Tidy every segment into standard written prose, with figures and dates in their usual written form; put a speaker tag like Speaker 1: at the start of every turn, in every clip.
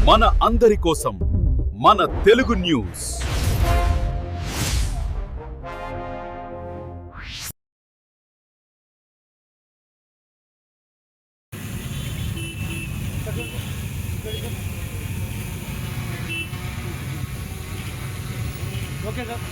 Speaker 1: మన అందరి కోసం మన Telugu news.
Speaker 2: Okay sir.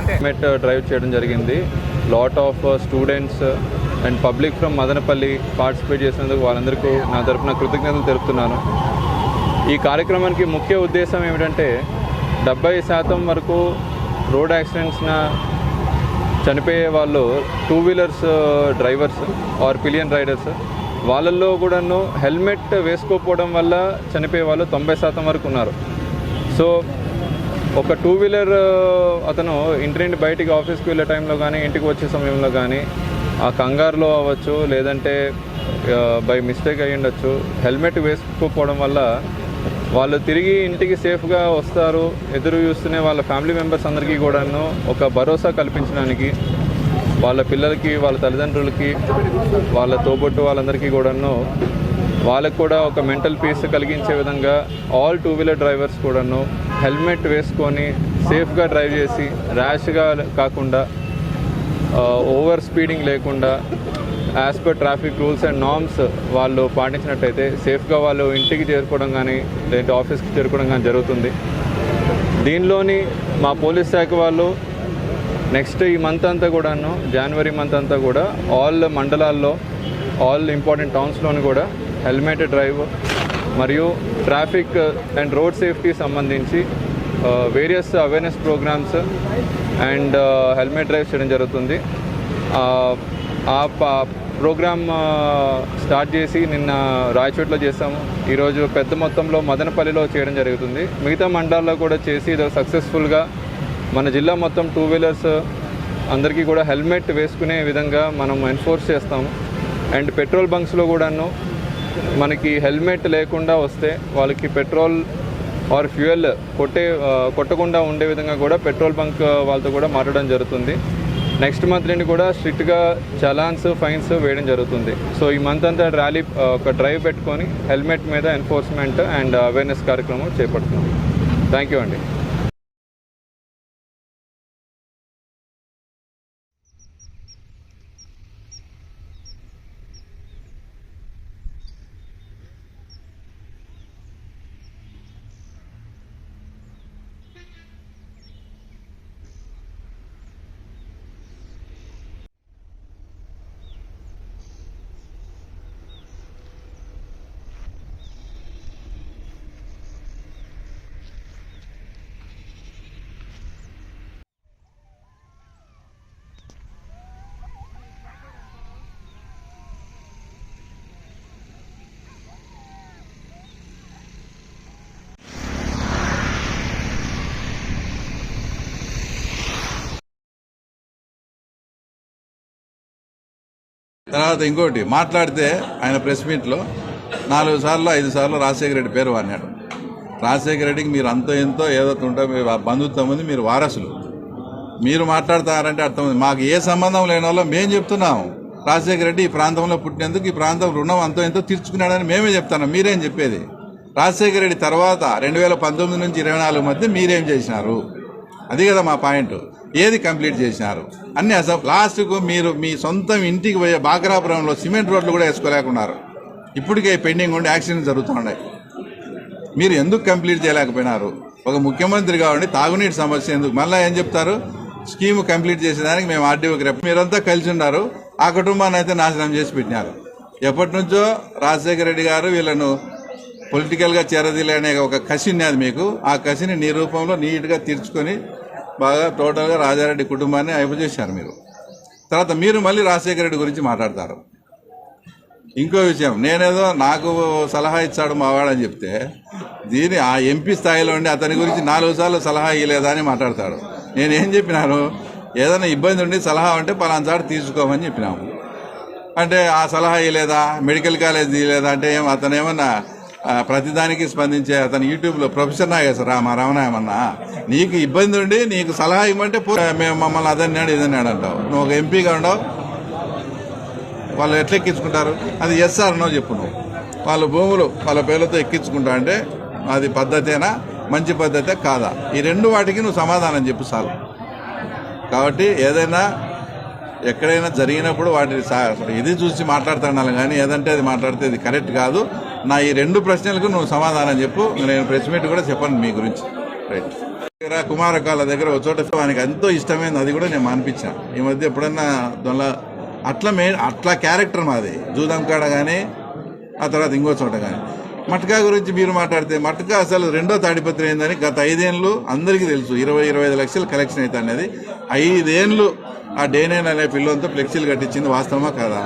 Speaker 3: Helmet drive చేయడం జరిగింది. Lot of students and public from Madanapalle participate చేసినందుకు వాళ్ళందరికీ నా తరఫున కృతజ్ఞతలు తెలుపుతున్నాను. ఈ కార్యక్రమానికి ముఖ్య ఉద్దేశం ఏమిటంటే 70% వరకు రోడ్ యాక్సిడెంట్స్న చనిపోయే వాళ్ళు 2 wheelers drivers or pillion riders. వాళ్ళల్లో కూడాను హెల్మెట్ వేసుకోకపోవడం వల్ల చనిపోయే వాళ్ళు 90% వరకు ఉన్నారు. సో ఒక 2 వీలర్ అతను ఇంటి నుండి బయటికి ఆఫీస్కి వెళ్ళే టైంలో కానీ ఇంటికి వచ్చే సమయంలో కానీ ఆ కంగారులో అవ్వచ్చు, లేదంటే బై మిస్టేక్ అయ్యి ఉండొచ్చు, హెల్మెట్ వేసుకోకపోవడం వల్ల వాళ్ళు తిరిగి ఇంటికి సేఫ్గా వస్తారు. ఎదురు చూస్తూనే వాళ్ళ ఫ్యామిలీ మెంబర్స్ అందరికీ కూడాను ఒక భరోసా కల్పించడానికి, వాళ్ళ పిల్లలకి, వాళ్ళ తల్లిదండ్రులకి, వాళ్ళ తోబొట్టు వాళ్ళందరికీ కూడాను వాళ్ళకు కూడా ఒక మెంటల్ పీస్ కలిగించే విధంగా ఆల్ 2 వీలర్ డ్రైవర్స్ కూడాను హెల్మెట్ వేసుకొని సేఫ్గా డ్రైవ్ చేసి ర్యాష్గా కాకుండా ఓవర్ స్పీడింగ్ లేకుండా as per traffic rules and norms వాళ్ళు పాటించినట్టయితే సేఫ్గా వాళ్ళు ఇంటికి చేరుకోవడం కానీ లేదంటే ఆఫీస్కి చేరుకోవడం కానీ జరుగుతుంది. దీనిలోని మా పోలీస్ శాఖ వాళ్ళు నెక్స్ట్ ఈ మంత్ అంతా కూడాను, జనవరి మంత్ అంతా కూడా ఆల్ మండలాల్లో, ఆల్ ఇంపార్టెంట్ టౌన్స్లోని కూడా హెల్మెట్ డ్రైవ్ మరియు ట్రాఫిక్ అండ్ రోడ్ సేఫ్టీ సంబంధించి various awareness programmes and helmet drive చేయడం జరుగుతుంది. ఆ ప్రోగ్రామ్ స్టార్ట్ చేసి నిన్న రాయచోట్లో చేస్తాము. ఈరోజు పెద్ద మొత్తంలో మదనపల్లిలో చేయడం జరుగుతుంది. మిగతా మండలాల్లో కూడా చేసి ఇది సక్సెస్ఫుల్గా మన జిల్లా మొత్తం 2 వీలర్స్ అందరికీ కూడా హెల్మెట్ వేసుకునే విధంగా మనం ఎన్ఫోర్స్ చేస్తాము. అండ్ పెట్రోల్ బంక్స్లో కూడాను మనకి హెల్మెట్ లేకుండా వస్తే వాళ్ళకి పెట్రోల్ ఆర్ ఫ్యూయల్ కొట్టకుండా ఉండే విధంగా కూడా పెట్రోల్ బంక్ వాళ్ళతో కూడా మాట్లాడడం జరుగుతుంది. నెక్స్ట్ మంత్ నుండి కూడా స్ట్రిక్ట్గా చలాన్స్, ఫైన్స్ వేయడం జరుగుతుంది. సో ఈ మంత్ అంతా ర్యాలీ, ఒక డ్రైవ్ పెట్టుకొని హెల్మెట్ మీద ఎన్ఫోర్స్మెంట్ అండ్ అవేర్నెస్ కార్యక్రమం చేపడుతున్నాం. థ్యాంక్ యూ అండి.
Speaker 4: తర్వాత ఇంకోటి మాట్లాడితే ఆయన ప్రెస్ మీట్లో 4 సార్లు 5 సార్లు రాజశేఖర రెడ్డి పేరు వాడినాడు. రాజశేఖర రెడ్డికి మీరు అంతో ఎంతో ఏదో ఉంటే మీ బంధుత్వం ఉంది, మీరు వారసులు. మీరు మాట్లాడతారంటే అర్థం ఉంది. మాకు ఏ సంబంధం లేని వాళ్ళం మేము చెప్తున్నాము. రాజశేఖర రెడ్డి ఈ ప్రాంతంలో పుట్టినందుకు ఈ ప్రాంతం రుణం అంతో ఎంతో తీర్చుకున్నాడని మేమే చెప్తున్నాం. మీరేం చెప్పేది? రాజశేఖర రెడ్డి తర్వాత 2019 నుంచి 24 మధ్య మీరేం చేసినారు? అది కదా మా పాయింట్. ఏది కంప్లీట్ చేసినారు? అన్ని లాస్ట్కు మీరు మీ సొంతం ఇంటికి పోయే బాగ్రాపురంలో సిమెంట్ రోడ్లు కూడా వేసుకోలేకున్నారు. ఇప్పటికే పెండింగ్ ఉండి యాక్సిడెంట్ జరుగుతున్నాయి. మీరు ఎందుకు కంప్లీట్ చేయలేకపోయినారు? ఒక ముఖ్యమంత్రి కావండి, తాగునీటి సమస్య ఎందుకు? మళ్ళీ ఏం చెప్తారు? స్కీమ్ కంప్లీట్ చేసేదానికి మేము ఆర్డీఓకి మీరంతా కలిసి ఉన్నారు, ఆ కుటుంబాన్ని అయితే నాశనం చేసి పెట్టినారు. ఎప్పటి నుంచో రాజశేఖర రెడ్డి గారు వీళ్ళను పొలిటికల్గా చేరదీలే అనే ఒక కసి ఉన్నది మీకు. ఆ కసిని నీ రూపంలో నీట్గా తీర్చుకొని బాగా టోటల్గా రాజారెడ్డి కుటుంబాన్ని అయిపోచేశారు మీరు. తర్వాత మీరు మళ్ళీ రాజశేఖర రెడ్డి గురించి మాట్లాడతారు. ఇంకో విషయం, నేనేదో నాకు సలహా ఇచ్చాడు మావాడని చెప్తే దీని ఆ ఎంపీ స్థాయిలో ఉండి అతని గురించి 4 సార్లు సలహా ఇవ్వలేదా అని మాట్లాడతాడు. నేనేం చెప్పినాను, ఏదైనా ఇబ్బంది ఉండి సలహా ఉంటే పలానా చాటు తీసుకోమని చెప్పినాము. అంటే ఆ సలహా ఇవ్వలేదా, మెడికల్ కాలేజ్ తీయలేదా అంటే అతను ఏమన్నా ప్రతిదానికి స్పందించే అతను యూట్యూబ్లో ప్రొఫెసర్ నాగేశ్వర రమణ ఏమన్నా నీకు ఇబ్బంది ఉండి నీకు సలహా ఇవ్వమంటే మేము మమ్మల్ని అదన్నాడు ఇదన్నాడు అంటావు. నువ్వు ఒక ఎంపీగా ఉండవు, వాళ్ళు ఎట్లా ఎక్కించుకుంటారు? అది ఎస్ఆర్ నో చెప్పు. నువ్వు వాళ్ళ భూములు వాళ్ళ పేర్లతో ఎక్కించుకుంటా అంటే అది పద్ధతేనా, మంచి పద్ధతే కాదా? ఈ 2 వాటికి నువ్వు సమాధానం చెప్పు చాలు. కాబట్టి ఏదైనా ఎక్కడైనా జరిగినప్పుడు వాటిని ఇది చూసి మాట్లాడుతున్నాను కానీ ఏదంటే అది మాట్లాడితే అది కరెక్ట్ కాదు. నా ఈ 2 ప్రశ్నలకు నువ్వు సమాధానం చెప్పు. నేను ప్రెస్ మీట్ కూడా చెప్పను మీ గురించి. రైట్. కుమారకాల దగ్గర ఒక చోట ఆయనకి ఎంతో ఇష్టమైంది, అది కూడా నేను మానిపించాను ఈ మధ్య. ఎప్పుడన్నా దొంగ అట్లా క్యారెక్టర్ మాది. జూదం కాడ కానీ ఆ తర్వాత ఇంకో చోట కానీ. మట్కా గురించి మీరు మాట్లాడితే మట్కా అసలు 2వ తాడిపత్రి అయిందని గత 5 ఏళ్ళు అందరికీ తెలుసు. 20-25 లక్షలు కలెక్షన్ అయితే అనేది 5 ఏళ్ళు ఆ డేనేన్ అనే పిల్లలతో ఫ్లెక్సీలు కట్టించింది వాస్తవమా కదా?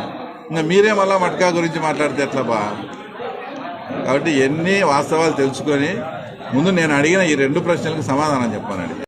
Speaker 4: ఇంకా మీరే మళ్ళీ మట్కా గురించి మాట్లాడితే ఎట్లా బా? కాబట్టి ఎన్ని వాస్తవాలు తెలుసుకొని ముందు నేను అడిగిన ఈ 2 ప్రశ్నలకు సమాధానం చెప్పానండి.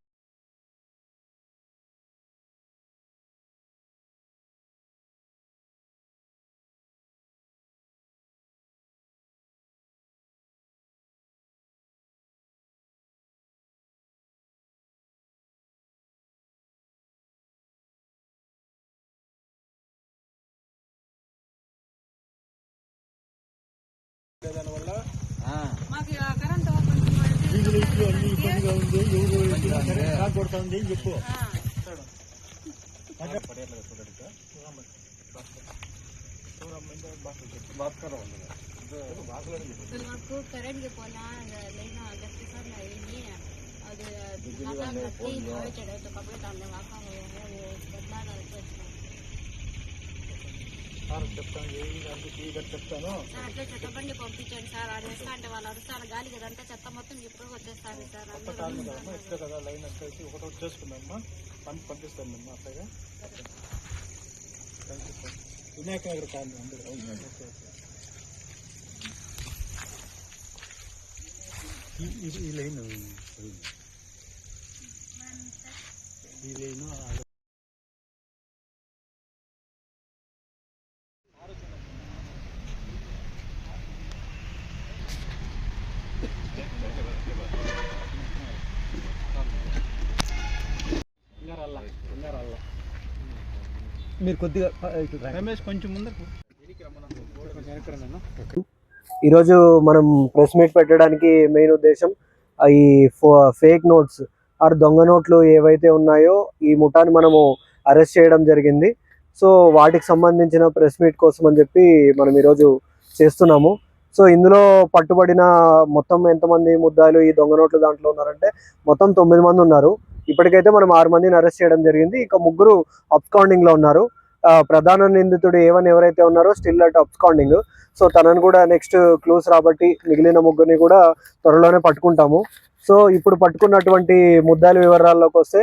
Speaker 2: చెప్పు. करेंट के बोला लेना जैसे सर नहीं और कपड़े चढ़े तो कपड़े डालने वाका हो है वो बदला చెప్తాను అట్లా చెత్తబండి పంపించండి సార్. అది వస్తా అంటే వాళ్ళు అరుస్తారు గాలి కదంతా చెత్త మొత్తం ఇప్పుడు వచ్చేస్తాను సార్. కదా లైన్ వచ్చేసి ఒకటి చేసుకుందామ్మా పంపిస్తానమ్మా. అట్లాగా వినాయక నగర్ కాదు ఈ లైన్ మీరు కొద్దిగా రమేష్ కొంచెం ముందుకు. ఈరోజు మనం ప్రెస్ మీట్ పెట్టడానికి మెయిన్ ఉద్దేశం ఈ ఫేక్ నోట్స్ ఆర్ దొంగ నోట్లు ఏవైతే ఉన్నాయో ఈ ముఠాని మనము అరెస్ట్ చేయడం జరిగింది. సో వాటికి సంబంధించిన ప్రెస్ మీట్ కోసం అని చెప్పి మనం ఈరోజు చేస్తున్నాము. సో ఇందులో పట్టుబడిన మొత్తం ఎంతమంది ముద్దాయిలు ఈ దొంగ నోట్లు దాంట్లో ఉన్నారంటే మొత్తం 9 మంది ఉన్నారు. ఇప్పటికైతే మనం 6 మందిని అరెస్ట్ చేయడం జరిగింది. ఇక 3 అబ్స్కాండింగ్ లో ఉన్నారు. ప్రధాన నిందితుడు A1 ఎవరైతే ఉన్నారో స్టిల్ అట్ అబ్స్కాండింగ్. సో తనను కూడా నెక్స్ట్ క్లూస్ రాబట్టి మిగిలిన 3 కూడా త్వరలోనే పట్టుకుంటాము. సో ఇప్పుడు పట్టుకున్నటువంటి ముద్దాయిల వివరాల్లోకి వస్తే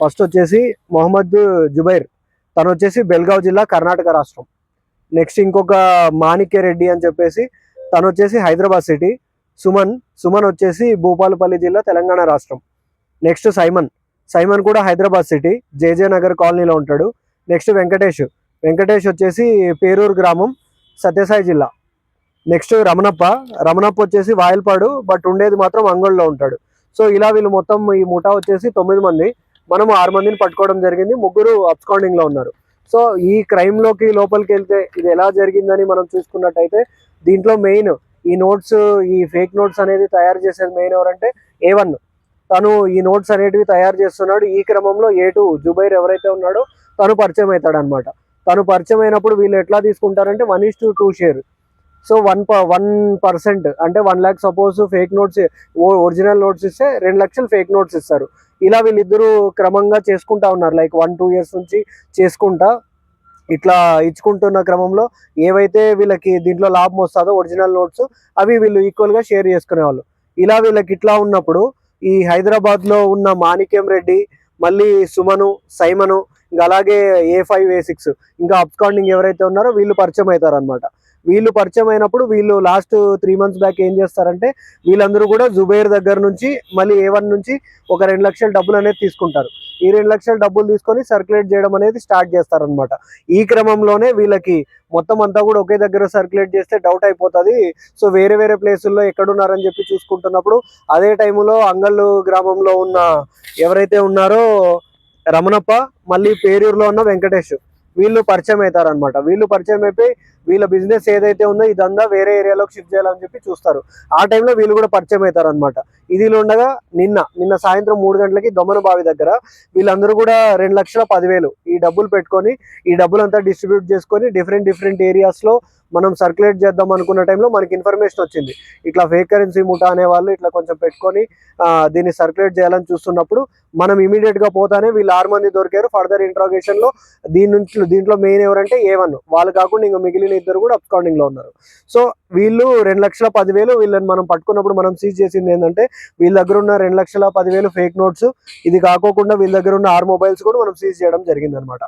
Speaker 2: ఫస్ట్ వచ్చేసి మొహమ్మద్ జుబైర్, తను వచ్చేసి బెల్గావ్ జిల్లా కర్ణాటక రాష్ట్రం. నెక్స్ట్ ఇంకొక మాణిక్య రెడ్డి అని చెప్పేసి తను వచ్చేసి హైదరాబాద్ సిటీ. సుమన్ వచ్చేసి భూపాలపల్లి జిల్లా తెలంగాణ రాష్ట్రం. నెక్స్ట్ సైమన్ కూడా హైదరాబాద్ సిటీ జేజే నగర్ కాలనీలో ఉంటాడు. నెక్స్ట్ వెంకటేష్ వచ్చేసి పేరూరు గ్రామం సత్యసాయి జిల్లా. నెక్స్ట్ రమణప్ప వచ్చేసి వాయల్పాడు బట్ ఉండేది మాత్రం అంగోల్లో ఉంటాడు. సో ఇలా వీళ్ళు మొత్తం ఈ ముఠా వచ్చేసి 9 మంది. మనం 6 మందిని పట్టుకోవడం జరిగింది. 3 అబ్స్కాండింగ్ లో ఉన్నారు. సో ఈ క్రైమ్ లోకి లోపలికి వెళ్తే ఇది ఎలా జరిగిందని మనం చూసుకున్నట్టయితే దీంట్లో మెయిన్ ఈ నోట్స్, ఈ ఫేక్ నోట్స్ అనేది తయారు చేసేది మెయిన్ ఎవరంటే A1. తను ఈ నోట్స్ అనేటివి తయారు చేస్తున్నాడు. ఈ క్రమంలో A2 జుబైర్ ఎవరైతే ఉన్నాడో తను పరిచయం అవుతాడు అనమాట. తను పరిచయం అయినప్పుడు వీళ్ళు ఎట్లా తీసుకుంటారంటే 1:2 షేర్. సో 1% అంటే 1 lakh suppose fake notes original notes ఇస్తే 2 లక్షలు ఫేక్ నోట్స్ ఇస్తారు. ఇలా వీళ్ళిద్దరూ క్రమంగా చేసుకుంటా ఉన్నారు. లైక్ 1-2 years నుంచి చేసుకుంటా ఇట్లా ఇచ్చుకుంటున్న క్రమంలో ఏవైతే వీళ్ళకి దీంట్లో లాభం వస్తుందో ఒరిజినల్ నోట్స్ అవి వీళ్ళు ఈక్వల్గా షేర్ చేసుకునేవాళ్ళు. ఇలా వీళ్ళకి ఇట్లా ఉన్నప్పుడు ఈ హైదరాబాద్లో ఉన్న మాణిక్యం రెడ్డి, మళ్ళీ సుమను, సైమను, ఇంకా అలాగే A5 A6 ఇంకా అబ్స్కాండింగ్ ఎవరైతే ఉన్నారో వీళ్ళు పరిచయం అవుతారు అనమాట. వీళ్ళు పరిచయం అయినప్పుడు వీళ్ళు లాస్ట్ 3 months బ్యాక్ ఏం చేస్తారంటే వీళ్ళందరూ కూడా జుబైర్ దగ్గర నుంచి మళ్ళీ A1 నుంచి ఒక 2 లక్షల డబ్బులు అనేది తీసుకుంటారు. ఈ 2 లక్షల డబ్బులు తీసుకొని సర్క్యులేట్ చేయడం అనేది స్టార్ట్ చేస్తారనమాట. ఈ క్రమంలోనే వీళ్ళకి మొత్తం అంతా కూడా ఒకే దగ్గర సర్క్యులేట్ చేస్తే డౌట్ అయిపోతుంది. సో వేరే వేరే ప్లేసుల్లో ఎక్కడున్నారని చెప్పి చూసుకుంటున్నప్పుడు అదే టైంలో అంగళ్ళు గ్రామంలో ఉన్న ఎవరైతే ఉన్నారో రమణప్ప, మళ్ళీ పేరూరులో ఉన్న వెంకటేష్ వీళ్ళు పరిచయం అవుతారనమాట. వీళ్ళు పరిచయం అయిపోయి వీళ్ళ బిజినెస్ ఏదైతే ఉందో ఇదంతా వేరే ఏరియాలోకి షిఫ్ట్ చేయాలని చెప్పి చూస్తారు. ఆ టైంలో వీళ్ళు కూడా పరిచయం అవుతారనమాట. ఇదిలో ఉండగా నిన్న సాయంత్రం 3 గంటలకి దొమ్మన బావి దగ్గర వీళ్ళందరూ కూడా 2,10,000 ఈ డబ్బులు పెట్టుకొని ఈ డబ్బులంతా డిస్ట్రిబ్యూట్ చేసుకొని డిఫరెంట్ ఏరియాస్లో మనం సర్క్యులేట్ చేద్దాం అనుకున్న టైంలో మనకి ఇన్ఫర్మేషన్ వచ్చింది. ఇట్లా ఫేక్ కరెన్సీ ముఠా అనే వాళ్ళు ఇట్లా కొంచెం పెట్టుకొని దీన్ని సర్క్యులేట్ చేయాలని చూస్తున్నప్పుడు మనం ఇమీడియట్గా పోతానే వీళ్ళు 6 మంది దొరికారు. ఫర్దర్ ఇంట్రాగేషన్లో దీంట్లో మెయిన్ ఎవరంటే A1 వాళ్ళు కాకుండా ఇంకా మిగిలిన 2 కూడా అబ్స్కాండింగ్లో ఉన్నారు. సో వీళ్ళు 2,10,000 వీళ్ళని మనం పట్టుకున్నప్పుడు మనం సీజ్ చేసింది ఏంటంటే వీళ్ళ దగ్గర ఉన్న 2,10,000 ఫేక్ నోట్స్, ఇది కాకోకుండా వీళ్ళ దగ్గర ఉన్న 6 మొబైల్స్ కూడా మనం సీజ్ చేయడం జరిగింది అనమాట.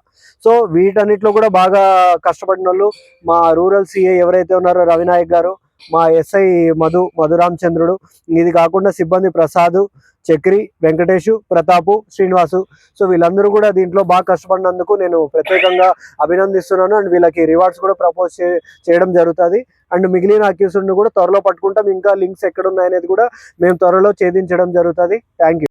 Speaker 2: సో వీటన్నిటిలో కూడా బాగా కష్టపడిన వాళ్ళు మా రూరల్ సిఐ ఎవరైతే ఉన్నారో రవినాయక్ గారు, మా ఎస్ఐ మధురామచంద్రుడు, ఇది కాకుండా సిబ్బంది ప్రసాద్, చక్రి, వెంకటేష్, ప్రతాపు, శ్రీనివాసు. సో వీళ్ళందరూ కూడా దీంట్లో బాగా కష్టపడినందుకు నేను ప్రత్యేకంగా అభినందిస్తున్నాను. అండ్ వీళ్ళకి రివార్డ్స్ కూడా ప్రపోజ్ చేయడం జరుగుతుంది. అండ్ మిగిలిన అక్యూస్డ్ని కూడా త్వరలో పట్టుకుంటాం. ఇంకా లింక్స్ ఎక్కడ ఉన్నాయనేది కూడా మేము త్వరలో ఛేదించడం జరుగుతుంది. Thank you.